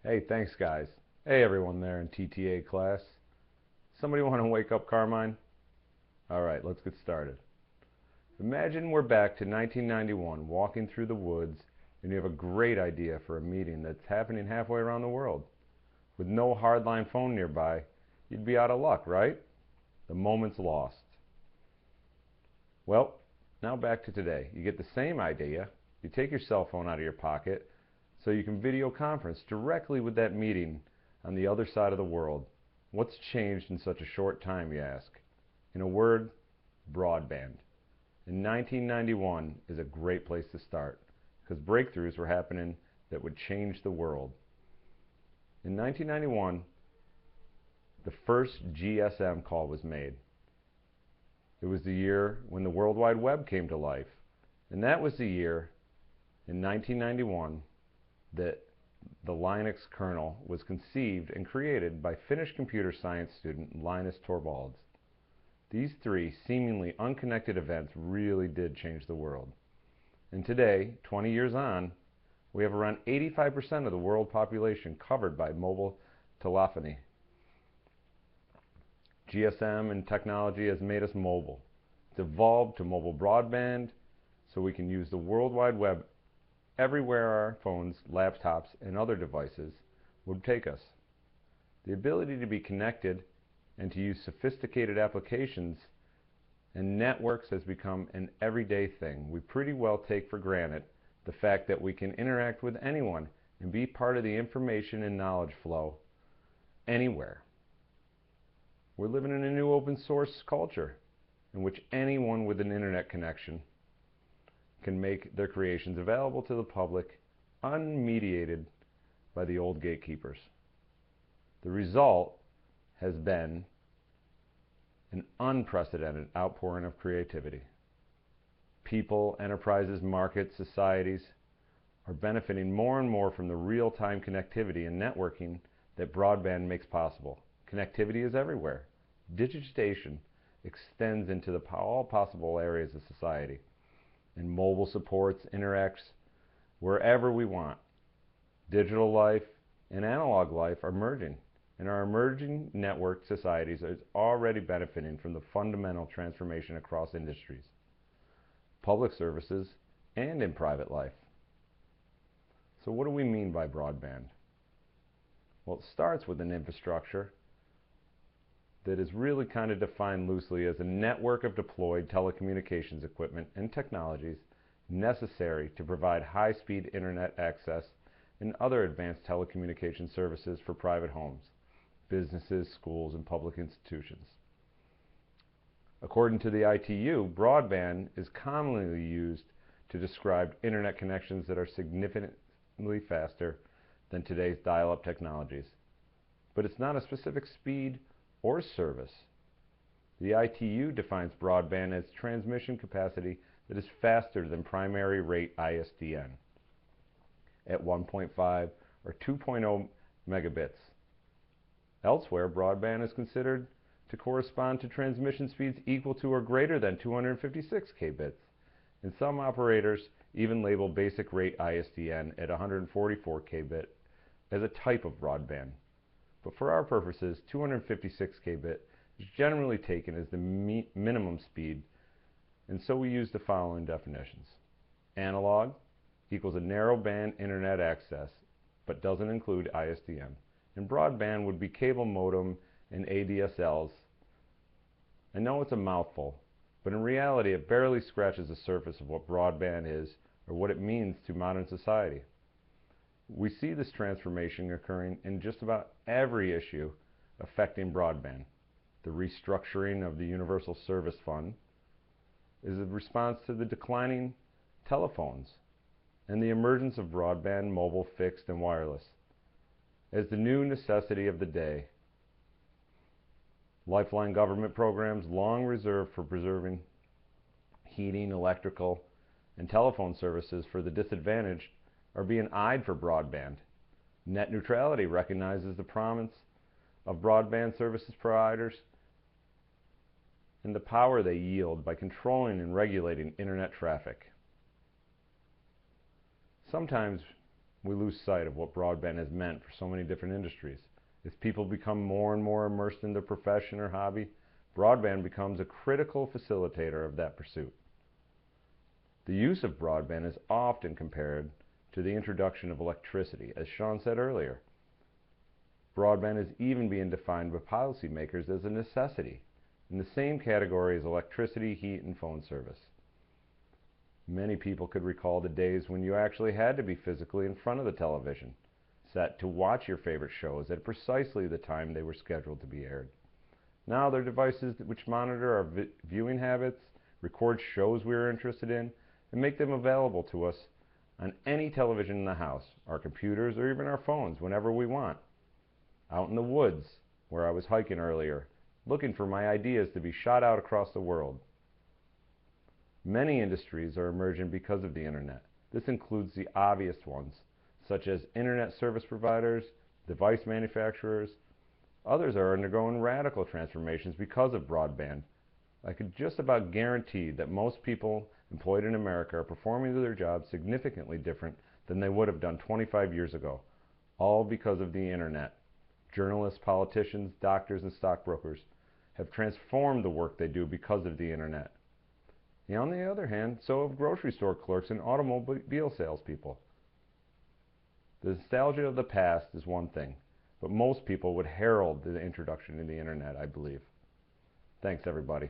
Hey, thanks guys. Hey everyone there in TTA class. Somebody want to wake up Carmine? Alright, let's get started. Imagine we're back to 1991, walking through the woods, and you have a great idea for a meeting that's happening halfway around the world. With no hardline phone nearby, you'd be out of luck, right? The moment's lost. Well, now back to today. You get the same idea. You take your cell phone out of your pocket so you can video conference directly with that meeting on the other side of the world. What's changed in such a short time, you ask? In a word, broadband. In 1991 is a great place to start because breakthroughs were happening that would change the world. In 1991, the first GSM call was made. It was the year when the World Wide Web came to life. And that was the year, in 1991, that the Linux kernel was conceived and created by Finnish computer science student Linus Torvalds. These three seemingly unconnected events really did change the world. And today, 20 years on, we have around 85% of the world population covered by mobile telephony. GSM and technology has made us mobile. It's evolved to mobile broadband so we can use the World Wide Web everywhere our phones, laptops, and other devices would take us. The ability to be connected and to use sophisticated applications and networks has become an everyday thing. We pretty well take for granted the fact that we can interact with anyone and be part of the information and knowledge flow anywhere. We're living in a new open source culture in which anyone with an internet connection can make their creations available to the public unmediated by the old gatekeepers. The result has been an unprecedented outpouring of creativity. People, enterprises, markets, societies are benefiting more and more from the real-time connectivity and networking that broadband makes possible. Connectivity is everywhere. Digitization extends into all possible areas of society. And mobile supports interacts wherever we want. Digital life and analog life are merging, and our emerging network societies are already benefiting from the fundamental transformation across industries, public services, and in private life. So what do we mean by broadband? Well, it starts with an infrastructure that is really kind of defined loosely as a network of deployed telecommunications equipment and technologies necessary to provide high-speed internet access and other advanced telecommunication services for private homes, businesses, schools, and public institutions. According to the ITU, broadband is commonly used to describe internet connections that are significantly faster than today's dial-up technologies. But it's not a specific speed or service. The ITU defines broadband as transmission capacity that is faster than primary rate ISDN at 1.5 or 2.0 megabits. Elsewhere, broadband is considered to correspond to transmission speeds equal to or greater than 256 kbits. And some operators even label basic rate ISDN at 144 kbit as a type of broadband. But for our purposes, 256 kbit is generally taken as the minimum speed, and so we use the following definitions. Analog equals a narrowband internet access, but doesn't include ISDN. And broadband would be cable modem and ADSLs. I know it's a mouthful, but in reality it barely scratches the surface of what broadband is or what it means to modern society. We see this transformation occurring in just about every issue affecting broadband. The restructuring of the Universal Service Fund is a response to the declining telephones and the emergence of broadband, mobile, fixed, and wireless as the new necessity of the day. Lifeline government programs long reserved for preserving heating, electrical, and telephone services for the disadvantaged are being eyed for broadband. Net neutrality recognizes the promise of broadband services providers and the power they yield by controlling and regulating internet traffic. Sometimes we lose sight of what broadband has meant for so many different industries. As people become more and more immersed in their profession or hobby, broadband becomes a critical facilitator of that pursuit. The use of broadband is often compared to the introduction of electricity, as Sean said earlier. Broadband is even being defined by policymakers as a necessity, in the same category as electricity, heat, and phone service. Many people could recall the days when you actually had to be physically in front of the television, set to watch your favorite shows at precisely the time they were scheduled to be aired. Now there are devices which monitor our viewing habits, record shows we are interested in, and make them available to us on any television in the house, our computers, or even our phones whenever we want. Out in the woods, where I was hiking earlier, looking for my ideas to be shot out across the world. Many industries are emerging because of the internet. This includes the obvious ones, such as internet service providers, device manufacturers. Others are undergoing radical transformations because of broadband. I could just about guarantee that most people employed in America are performing their jobs significantly different than they would have done 25 years ago, all because of the internet. Journalists, politicians, doctors, and stockbrokers have transformed the work they do because of the internet. And on the other hand, so have grocery store clerks and automobile salespeople. The nostalgia of the past is one thing, but most people would herald the introduction of the internet, I believe. Thanks, everybody.